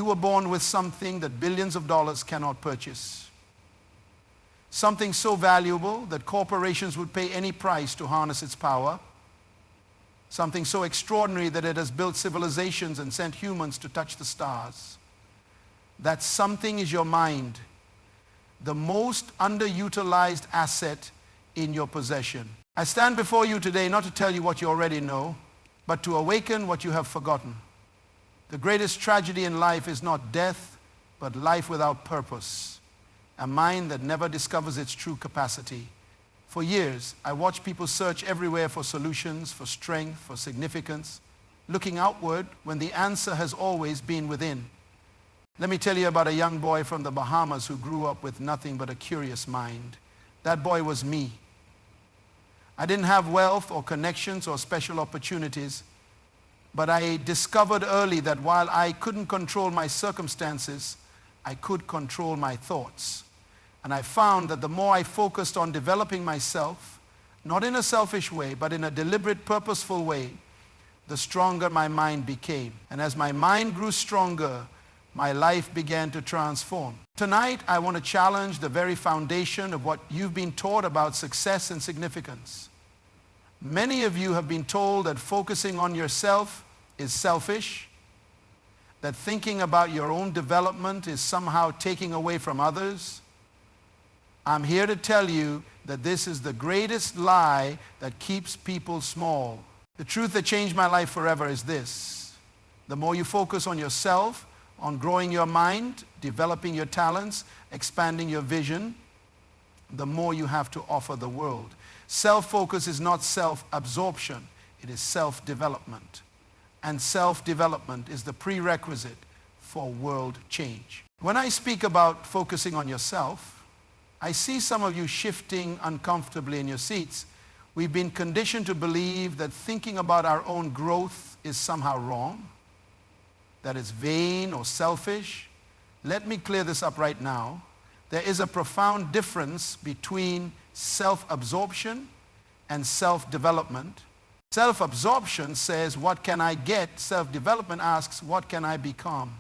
were born with something that billions of dollars cannot purchase. Something so valuable that corporations would pay any price to harness its power. Something so extraordinary that it has built civilizations and sent humans to touch the stars. That something is your mind, the most underutilized asset in your possession. I stand before you today not to tell you what you already know, but to awaken what you have forgotten. The greatest tragedy in life is not death, but life without purpose. A mind that never discovers its true capacity. For years, I watched people search everywhere for solutions, for strength, for significance, looking outward when the answer has always been within. Let me tell you about a young boy from the Bahamas who grew up with nothing but a curious mind. That boy was me. I didn't have wealth or connections or special opportunities, but I discovered early that while I couldn't control my circumstances, I could control my thoughts. And I found that the more I focused on developing myself, not in a selfish way, but in a deliberate, purposeful way, the stronger my mind became. And as my mind grew stronger, my life began to transform. Tonight, I want to challenge the very foundation of what you've been taught about success and significance. Many of you have been told that focusing on yourself is selfish, that thinking about your own development is somehow taking away from others. I'm here to tell you that this is the greatest lie that keeps people small. The truth that changed my life forever is this: the more you focus on yourself, on growing your mind, developing your talents, expanding your vision, the more you have to offer the world. Self-focus is not self-absorption, it is self-development. And self-development is the prerequisite for world change. When I speak about focusing on yourself, I see some of you shifting uncomfortably in your seats. We've been conditioned to believe that thinking about our own growth is somehow wrong, that it's vain or selfish. Let me clear this up right now. There is a profound difference between self-absorption and self-development. Self-absorption says, what can I get? Self-development asks, what can I become?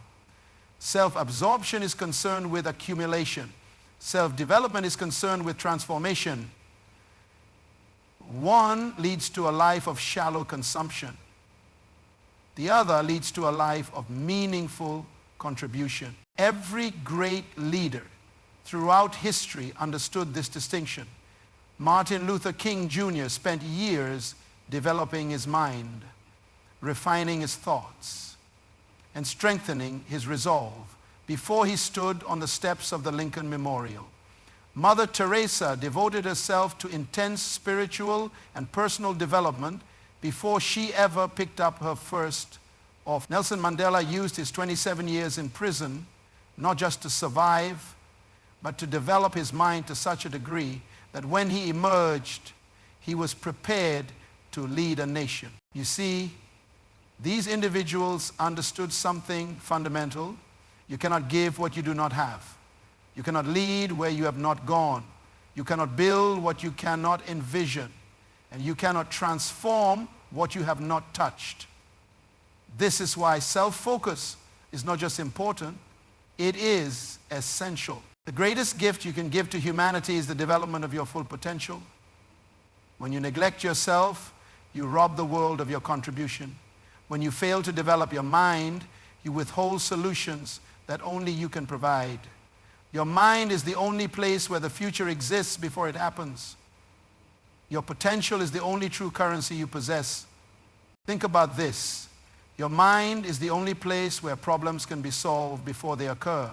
Self-absorption is concerned with accumulation. Self-development is concerned with transformation. One leads to a life of shallow consumption. The other leads to a life of meaningful contribution. Every great leader throughout history understood this distinction. Martin Luther King Jr. spent years developing his mind, refining his thoughts, and strengthening his resolve before he stood on the steps of the Lincoln Memorial. Mother Teresa devoted herself to intense spiritual and personal development before she ever picked up her first office. Nelson Mandela used his 27 years in prison not just to survive, but to develop his mind to such a degree that when he emerged, he was prepared to lead a nation. You see, these individuals understood something fundamental. You cannot give what you do not have. You cannot lead where you have not gone. You cannot build what you cannot envision. And you cannot transform what you have not touched. This is why self-focus is not just important, it is essential. The greatest gift you can give to humanity is the development of your full potential. When you neglect yourself, you rob the world of your contribution. When you fail to develop your mind, you withhold solutions that only you can provide. Your mind is the only place where the future exists before it happens. Your potential is the only true currency you possess. Think about this. Your mind is the only place where problems can be solved before they occur.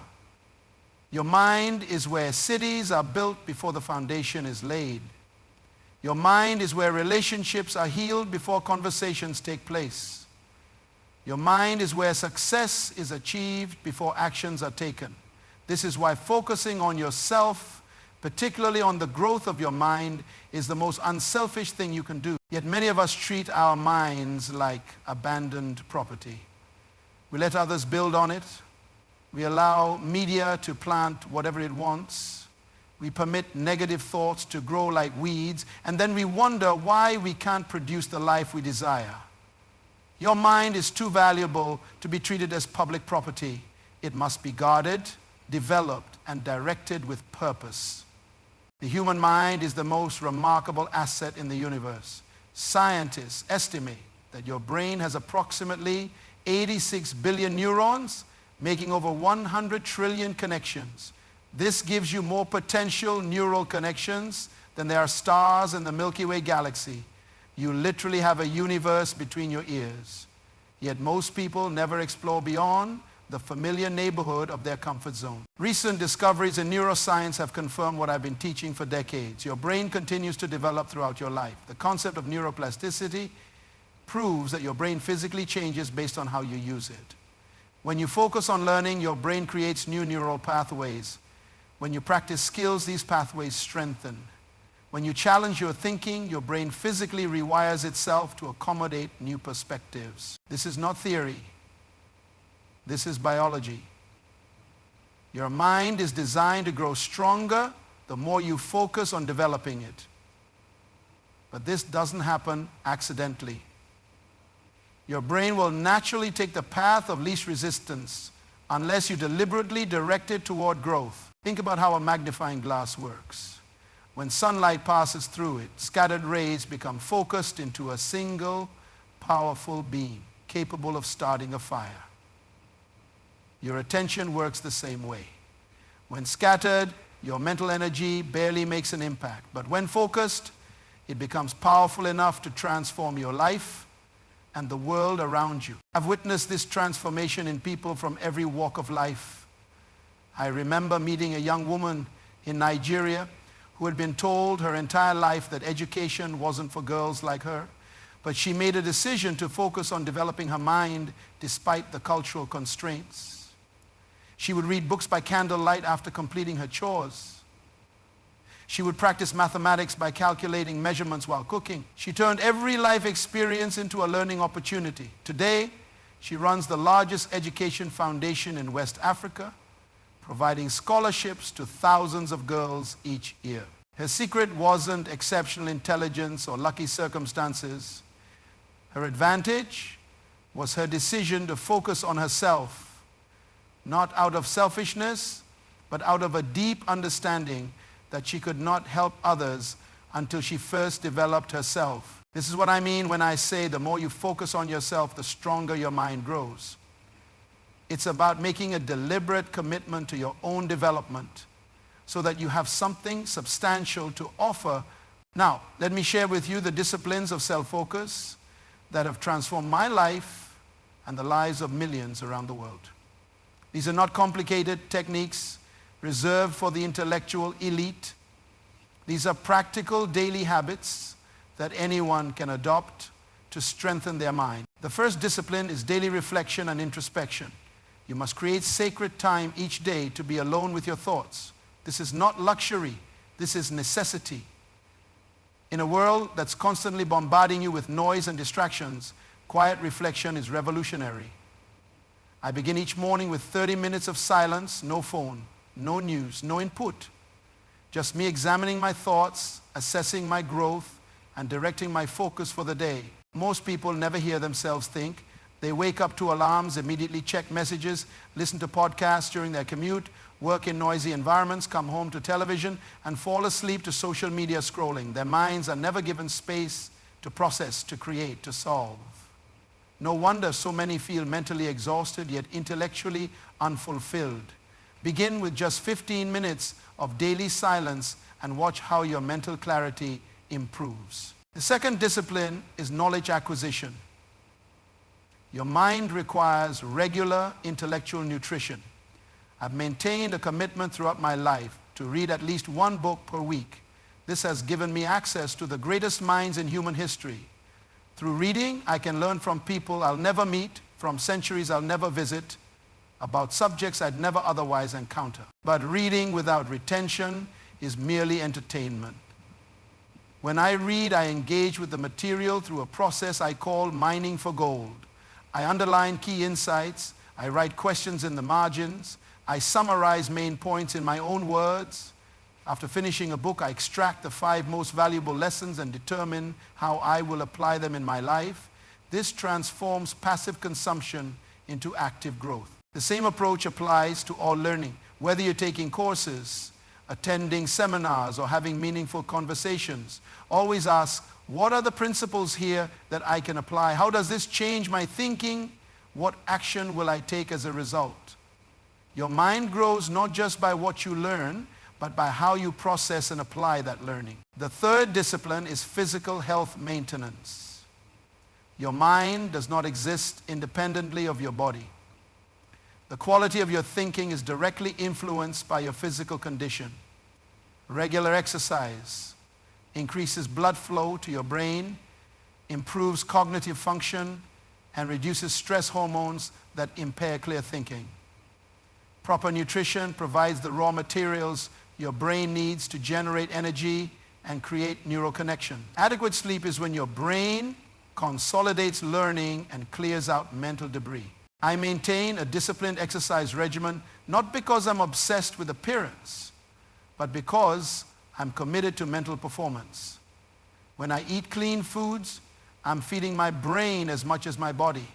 Your mind is where cities are built before the foundation is laid. Your mind is where relationships are healed before conversations take place. Your mind is where success is achieved before actions are taken. This is why focusing on yourself, particularly on the growth of your mind, is the most unselfish thing you can do. Yet many of us treat our minds like abandoned property. We let others build on it. We allow media to plant whatever it wants. We permit negative thoughts to grow like weeds, and then we wonder why we can't produce the life we desire. Your mind is too valuable to be treated as public property. It must be guarded, developed, and directed with purpose. The human mind is the most remarkable asset in the universe. Scientists estimate that your brain has approximately 86 billion neurons, making over 100 trillion connections. This gives you more potential neural connections than there are stars in the Milky Way galaxy. You literally have a universe between your ears. Yet most people never explore beyond the familiar neighborhood of their comfort zone. Recent discoveries in neuroscience have confirmed what I've been teaching for decades. Your brain continues to develop throughout your life. The concept of neuroplasticity proves that your brain physically changes based on how you use it. When you focus on learning, your brain creates new neural pathways. When you practice skills, these pathways strengthen. When you challenge your thinking, your brain physically rewires itself to accommodate new perspectives. This is not theory. This is biology. Your mind is designed to grow stronger the more you focus on developing it. But this doesn't happen accidentally. Your brain will naturally take the path of least resistance unless you deliberately direct it toward growth. Think about how a magnifying glass works. When sunlight passes through it, scattered rays become focused into a single powerful beam capable of starting a fire. Your attention works the same way. When scattered, your mental energy barely makes an impact. But when focused, it becomes powerful enough to transform your life and the world around you. I've witnessed this transformation in people from every walk of life. I remember meeting a young woman in Nigeria who had been told her entire life that education wasn't for girls like her. But she made a decision to focus on developing her mind despite the cultural constraints. She would read books by candlelight after completing her chores. She would practice mathematics by calculating measurements while cooking. She turned every life experience into a learning opportunity. Today, she runs the largest education foundation in West Africa, providing scholarships to thousands of girls each year. Her secret wasn't exceptional intelligence or lucky circumstances. Her advantage was her decision to focus on herself, not out of selfishness, but out of a deep understanding that she could not help others until she first developed herself. This is what I mean when I say the more you focus on yourself, the stronger your mind grows. It's about making a deliberate commitment to your own development so that you have something substantial to offer. Now, let me share with you the disciplines of self-focus that have transformed my life and the lives of millions around the world. These are not complicated techniques reserved for the intellectual elite. These are practical daily habits that anyone can adopt to strengthen their mind. The first discipline is daily reflection and introspection. You must create sacred time each day to be alone with your thoughts. This is not luxury. This is necessity. In a world that's constantly bombarding you with noise and distractions, quiet reflection is revolutionary. I begin each morning with 30 minutes of silence, no phone, no news, no input. Just me examining my thoughts, assessing my growth, and directing my focus for the day. Most people never hear themselves think. They wake up to alarms, immediately check messages, listen to podcasts during their commute, work in noisy environments, come home to television, and fall asleep to social media scrolling. Their minds are never given space to process, to create, to solve. No wonder so many feel mentally exhausted yet intellectually unfulfilled. Begin with just 15 minutes of daily silence and watch how your mental clarity improves. The second discipline is knowledge acquisition. Your mind requires regular intellectual nutrition. I've maintained a commitment throughout my life to read at least one book per week. This has given me access to the greatest minds in human history. Through reading, I can learn from people I'll never meet, from centuries I'll never visit, about subjects I'd never otherwise encounter. But reading without retention is merely entertainment. When I read, I engage with the material through a process I call mining for gold. I underline key insights, I write questions in the margins, I summarize main points in my own words. After finishing a book, I extract the 5 most valuable lessons and determine how I will apply them in my life. This transforms passive consumption into active growth. The same approach applies to all learning. Whether you're taking courses, attending seminars, or having meaningful conversations, always ask, what are the principles here that I can apply? How does this change my thinking? What action will I take as a result? Your mind grows not just by what you learn, but by how you process and apply that learning. The third discipline is physical health maintenance. Your mind does not exist independently of your body. The quality of your thinking is directly influenced by your physical condition. Regular exercise increases blood flow to your brain, improves cognitive function, and reduces stress hormones that impair clear thinking. Proper nutrition provides the raw materials your brain needs to generate energy and create neural connection. Adequate sleep is when your brain consolidates learning and clears out mental debris. I maintain a disciplined exercise regimen not because I'm obsessed with appearance, but because I'm committed to mental performance. When I eat clean foods, I'm feeding my brain as much as my body.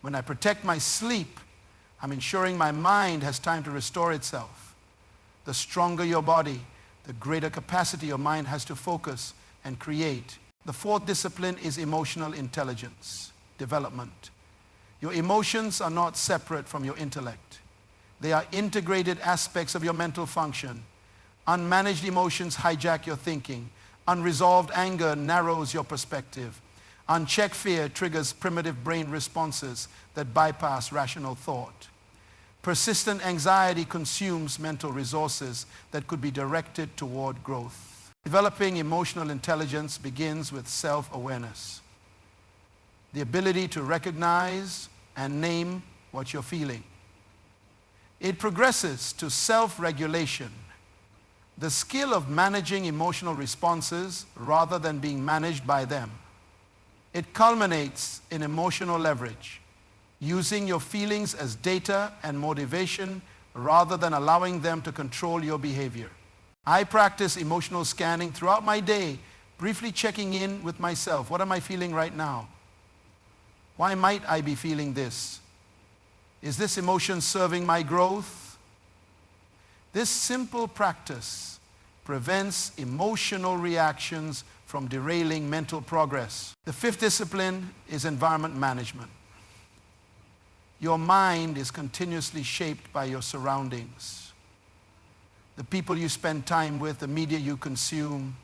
When I protect my sleep, I'm ensuring my mind has time to restore itself. The stronger your body, the greater capacity your mind has to focus and create. The fourth discipline is emotional intelligence, development. Your emotions are not separate from your intellect. They are integrated aspects of your mental function. Unmanaged emotions hijack your thinking. Unresolved anger narrows your perspective. Unchecked fear triggers primitive brain responses that bypass rational thought. Persistent anxiety consumes mental resources that could be directed toward growth. Developing emotional intelligence begins with self-awareness. The ability to recognize and name what you're feeling. It progresses to self-regulation, the skill of managing emotional responses rather than being managed by them. It culminates in emotional leverage, using your feelings as data and motivation rather than allowing them to control your behavior. I practice emotional scanning throughout my day, briefly checking in with myself. What am I feeling right now? Why might I be feeling this? Is this emotion serving my growth? This simple practice prevents emotional reactions from derailing mental progress. The fifth discipline is environment management. Your mind is continuously shaped by your surroundings. The people you spend time with, the media you consume,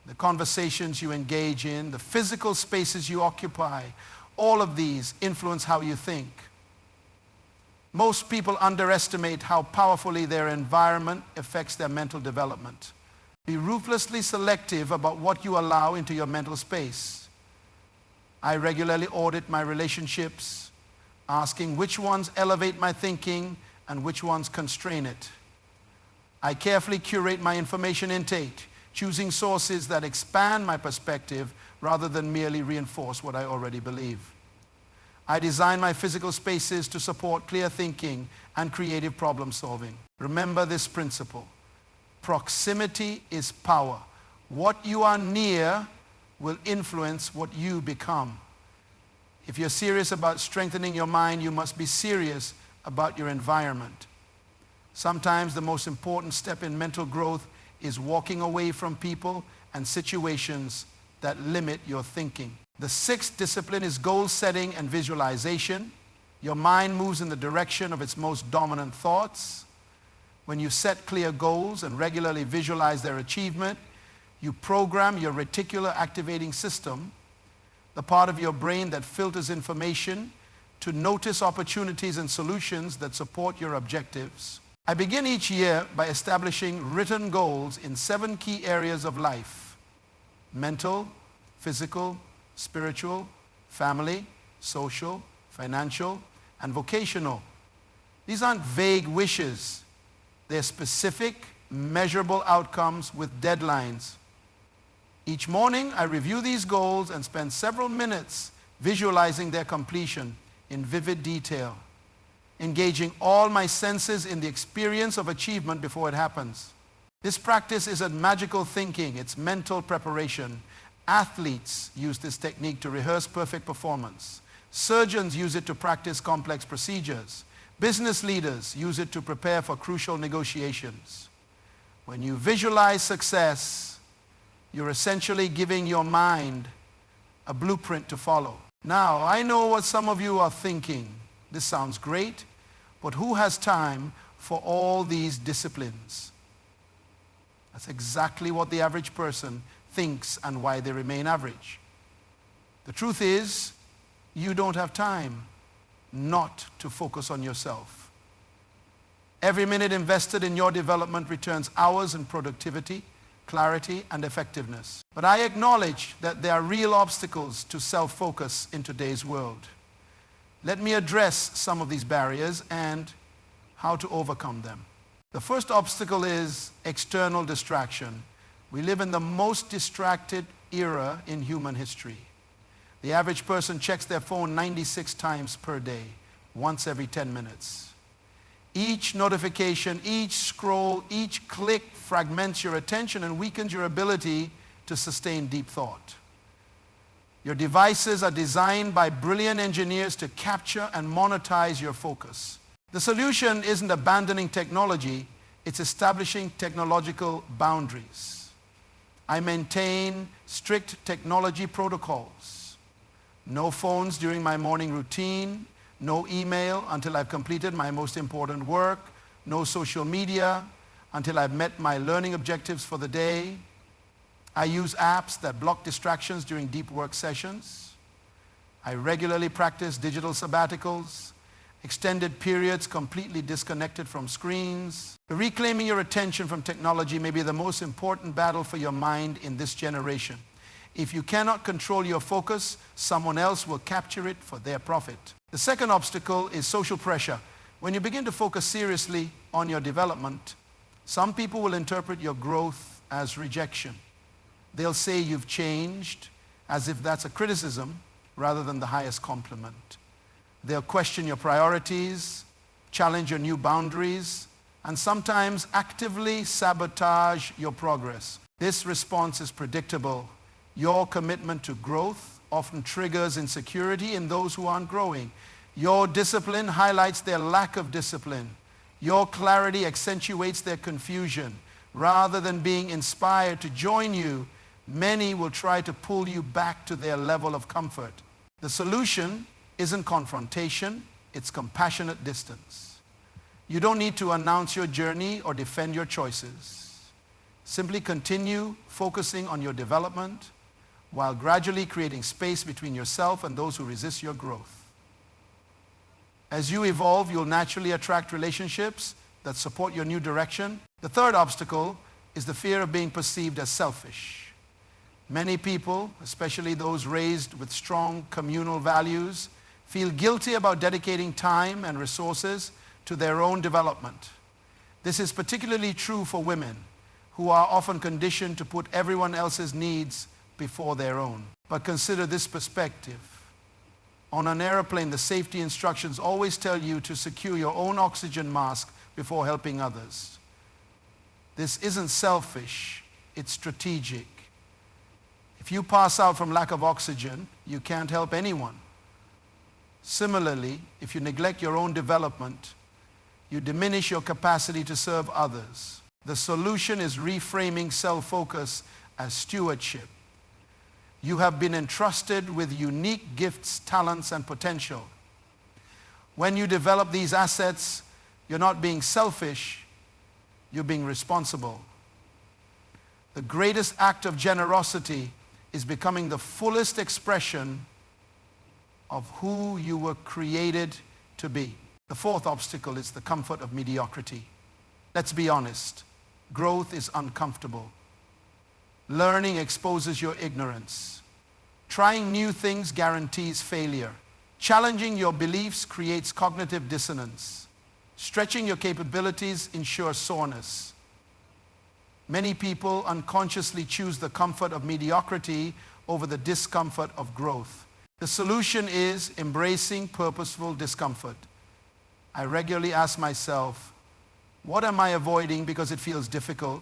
the conversations you engage in, the physical spaces you occupy, all of these influence how you think. Most people underestimate how powerfully their environment affects their mental development. Be ruthlessly selective about what you allow into your mental space. I regularly audit my relationships, asking which ones elevate my thinking and which ones constrain it. I carefully curate my information intake, choosing sources that expand my perspective rather than merely reinforce what I already believe. I design my physical spaces to support clear thinking and creative problem solving. Remember this principle. Proximity is power. What you are near will influence what you become. If you're serious about strengthening your mind, you must be serious about your environment. Sometimes the most important step in mental growth is walking away from people and situations that limit your thinking. The sixth discipline is goal setting and visualization. Your mind moves in the direction of its most dominant thoughts. When you set clear goals and regularly visualize their achievement, you program your reticular activating system, the part of your brain that filters information, to notice opportunities and solutions that support your objectives. I begin each year by establishing written goals in 7 key areas of life: mental, physical, spiritual, family, social, financial, and vocational. These aren't vague wishes. They're specific, measurable outcomes with deadlines. Each morning, I review these goals and spend several minutes visualizing their completion in vivid detail, engaging all my senses in the experience of achievement before it happens. This practice isn't magical thinking, it's mental preparation. Athletes use this technique to rehearse perfect performance. Surgeons use it to practice complex procedures. Business leaders use it to prepare for crucial negotiations. When you visualize success, you're essentially giving your mind a blueprint to follow. Now, I know what some of you are thinking. This sounds great, but who has time for all these disciplines? That's exactly what the average person thinks and why they remain average. The truth is, you don't have time not to focus on yourself. Every minute invested in your development returns hours in productivity, clarity, and effectiveness. But I acknowledge that there are real obstacles to self-focus in today's world. Let me address some of these barriers and how to overcome them. The first obstacle is external distraction. We live in the most distracted era in human history. The average person checks their phone 96 times per day, once every 10 minutes. Each notification, each scroll, each click fragments your attention and weakens your ability to sustain deep thought. Your devices are designed by brilliant engineers to capture and monetize your focus. The solution isn't abandoning technology, it's establishing technological boundaries. I maintain strict technology protocols. No phones during my morning routine, no email until I've completed my most important work, no social media until I've met my learning objectives for the day. I use apps that block distractions during deep work sessions. I regularly practice digital sabbaticals, extended periods completely disconnected from screens. Reclaiming your attention from technology may be the most important battle for your mind in this generation. If you cannot control your focus, someone else will capture it for their profit. The second obstacle is social pressure. When you begin to focus seriously on your development, some people will interpret your growth as rejection. They'll say you've changed, as if that's a criticism rather than the highest compliment. They'll question your priorities, challenge your new boundaries, and sometimes actively sabotage your progress. This response is predictable. Your commitment to growth often triggers insecurity in those who aren't growing. Your discipline highlights their lack of discipline. Your clarity accentuates their confusion. Rather than being inspired to join you, many will try to pull you back to their level of comfort. The solution isn't confrontation, it's compassionate distance. You don't need to announce your journey or defend your choices. Simply continue focusing on your development while gradually creating space between yourself and those who resist your growth. As you evolve, you'll naturally attract relationships that support your new direction. The third obstacle is the fear of being perceived as selfish. Many people, especially those raised with strong communal values, feel guilty about dedicating time and resources to their own development. This is particularly true for women, who are often conditioned to put everyone else's needs before their own. But consider this perspective. On an airplane, the safety instructions always tell you to secure your own oxygen mask before helping others. This isn't selfish, it's strategic. If you pass out from lack of oxygen, you can't help anyone. Similarly, if you neglect your own development, you diminish your capacity to serve others. The solution is reframing self-focus as stewardship. You have been entrusted with unique gifts, talents, and potential. When you develop these assets, you're not being selfish, you're being responsible. The greatest act of generosity is becoming the fullest expression of who you were created to be. The fourth obstacle is the comfort of mediocrity. Let's be honest, growth is uncomfortable. Learning exposes your ignorance. Trying new things guarantees failure. Challenging your beliefs creates cognitive dissonance. Stretching your capabilities ensures soreness. Many people unconsciously choose the comfort of mediocrity over the discomfort of growth. The solution is embracing purposeful discomfort. I regularly ask myself, what am I avoiding because it feels difficult?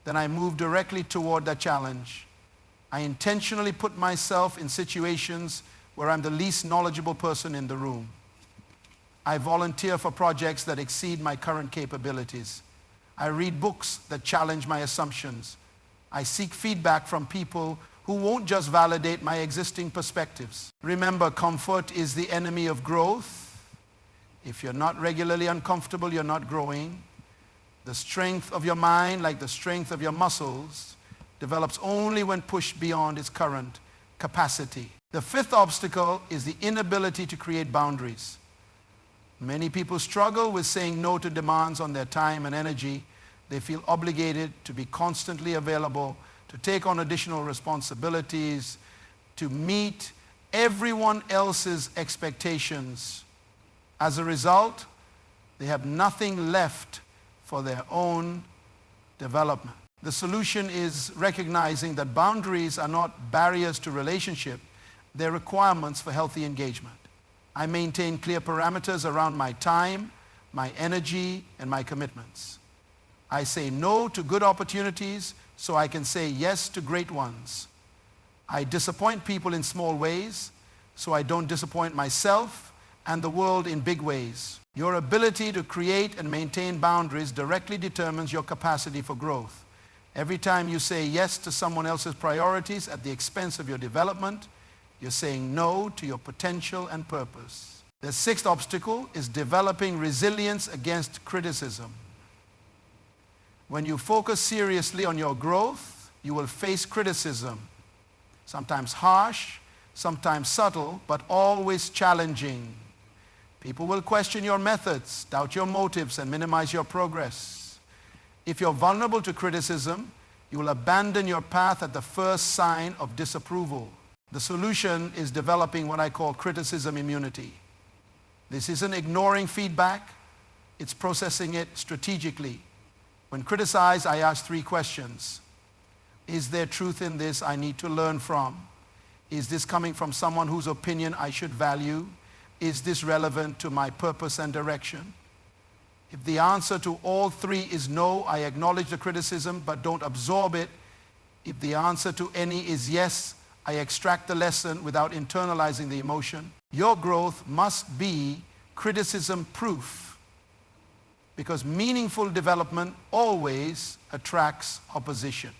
Then I move directly toward that challenge. I intentionally put myself in situations where I'm the least knowledgeable person in the room. I volunteer for projects that exceed my current capabilities. I read books that challenge my assumptions. I seek feedback from people who won't just validate my existing perspectives. Remember, comfort is the enemy of growth. If you're not regularly uncomfortable, you're not growing. The strength of your mind, like the strength of your muscles, develops only when pushed beyond its current capacity. The fifth obstacle is the inability to create boundaries. Many people struggle with saying no to demands on their time and energy. They feel obligated to be constantly available, to take on additional responsibilities, to meet everyone else's expectations. As a result, they have nothing left for their own development. The solution is recognizing that boundaries are not barriers to relationship, they're requirements for healthy engagement. I maintain clear parameters around my time, my energy, and my commitments. I say no to good opportunities so I can say yes to great ones. I disappoint people in small ways so I don't disappoint myself and the world in big ways. Your ability to create and maintain boundaries directly determines your capacity for growth. Every time you say yes to someone else's priorities at the expense of your development, you're saying no to your potential and purpose. The sixth obstacle is developing resilience against criticism. When you focus seriously on your growth, you will face criticism, sometimes harsh, sometimes subtle, but always challenging. People will question your methods, doubt your motives, and minimize your progress. If you're vulnerable to criticism, you will abandon your path at the first sign of disapproval. The solution is developing what I call criticism immunity. This isn't ignoring feedback, it's processing it strategically. When criticized, I ask 3 questions. Is there truth in this I need to learn from? Is this coming from someone whose opinion I should value? Is this relevant to my purpose and direction? If the answer to all 3 is no, I acknowledge the criticism but don't absorb it. If the answer to any is yes, I extract the lesson without internalizing the emotion. Your growth must be criticism-proof, because meaningful development always attracts opposition.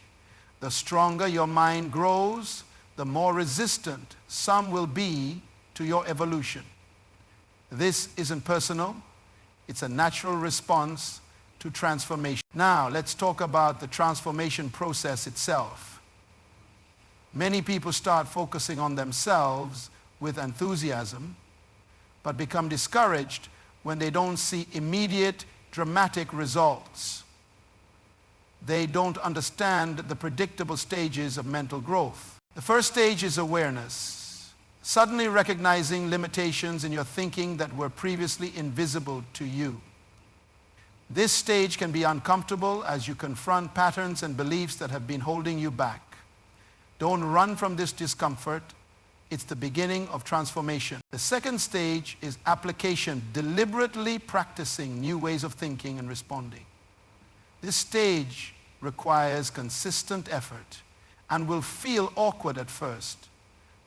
The stronger your mind grows, the more resistant some will be to your evolution. This isn't personal, it's a natural response to transformation. Now, let's talk about the transformation process itself. Many people start focusing on themselves with enthusiasm, but become discouraged when they don't see immediate, dramatic results. They don't understand the predictable stages of mental growth. The first stage is awareness, suddenly recognizing limitations in your thinking that were previously invisible to you. This stage can be uncomfortable as you confront patterns and beliefs that have been holding you back. Don't run from this discomfort. It's the beginning of transformation. The second stage is application, deliberately practicing new ways of thinking and responding. This stage requires consistent effort and will feel awkward at first.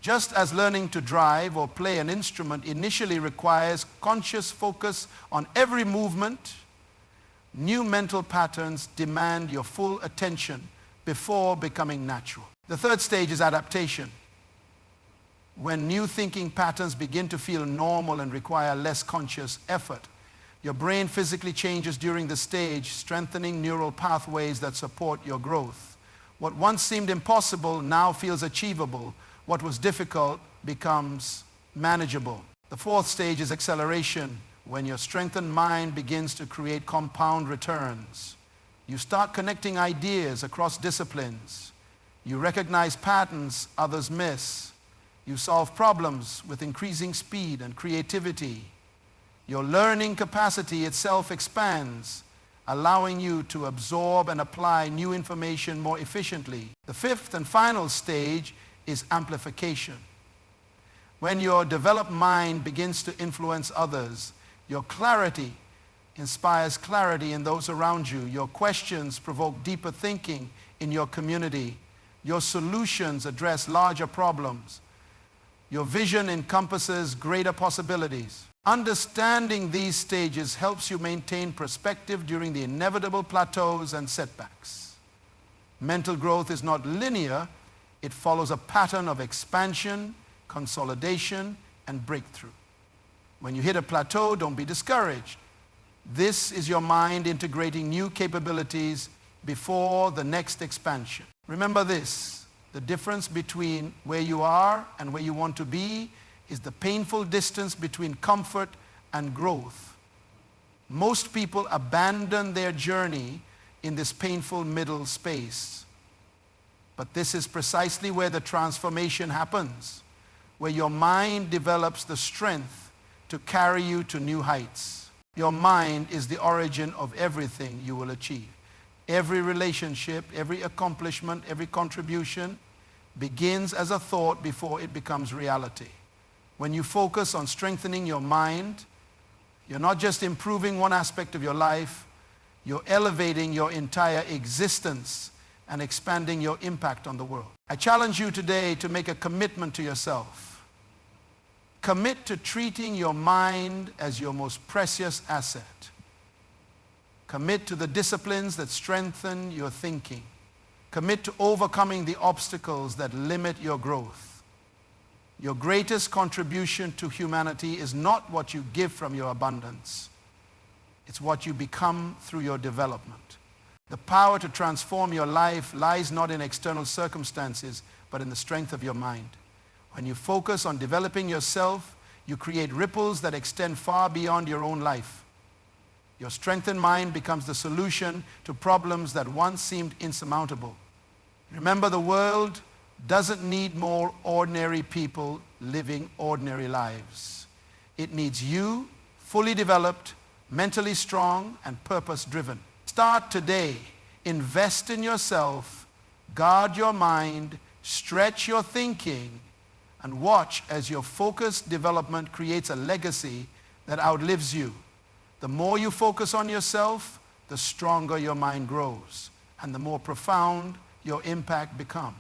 Just as learning to drive or play an instrument initially requires conscious focus on every movement, new mental patterns demand your full attention before becoming natural. The third stage is adaptation. When new thinking patterns begin to feel normal and require less conscious effort, your brain physically changes during the stage, strengthening neural pathways that support your growth. What once seemed impossible now feels achievable. What was difficult becomes manageable. The fourth stage is acceleration, when your strengthened mind begins to create compound returns. You start connecting ideas across disciplines. You recognize patterns others miss. You solve problems with increasing speed and creativity. Your learning capacity itself expands, allowing you to absorb and apply new information more efficiently. The fifth and final stage is amplification. When your developed mind begins to influence others, your clarity inspires clarity in those around you. Your questions provoke deeper thinking in your community. Your solutions address larger problems. Your vision encompasses greater possibilities. Understanding these stages helps you maintain perspective during the inevitable plateaus and setbacks. Mental growth is not linear. It follows a pattern of expansion, consolidation, and breakthrough. When you hit a plateau, don't be discouraged. This is your mind integrating new capabilities before the next expansion. Remember this, the difference between where you are and where you want to be is the painful distance between comfort and growth. Most people abandon their journey in this painful middle space. But this is precisely where the transformation happens, where your mind develops the strength to carry you to new heights. Your mind is the origin of everything you will achieve. Every relationship, every accomplishment, every contribution begins as a thought before it becomes reality. When you focus on strengthening your mind, you're not just improving one aspect of your life, you're elevating your entire existence and expanding your impact on the world. I challenge you today to make a commitment to yourself. Commit to treating your mind as your most precious asset. Commit to the disciplines that strengthen your thinking. Commit to overcoming the obstacles that limit your growth. Your greatest contribution to humanity is not what you give from your abundance. It's what you become through your development. The power to transform your life lies not in external circumstances, but in the strength of your mind. When you focus on developing yourself, you create ripples that extend far beyond your own life. Your strengthened mind becomes the solution to problems that once seemed insurmountable. Remember, the world doesn't need more ordinary people living ordinary lives. It needs you, fully developed, mentally strong, and purpose-driven. Start today. Invest in yourself, guard your mind, stretch your thinking, and watch as your focused development creates a legacy that outlives you. The more you focus on yourself, the stronger your mind grows, and the more profound your impact becomes.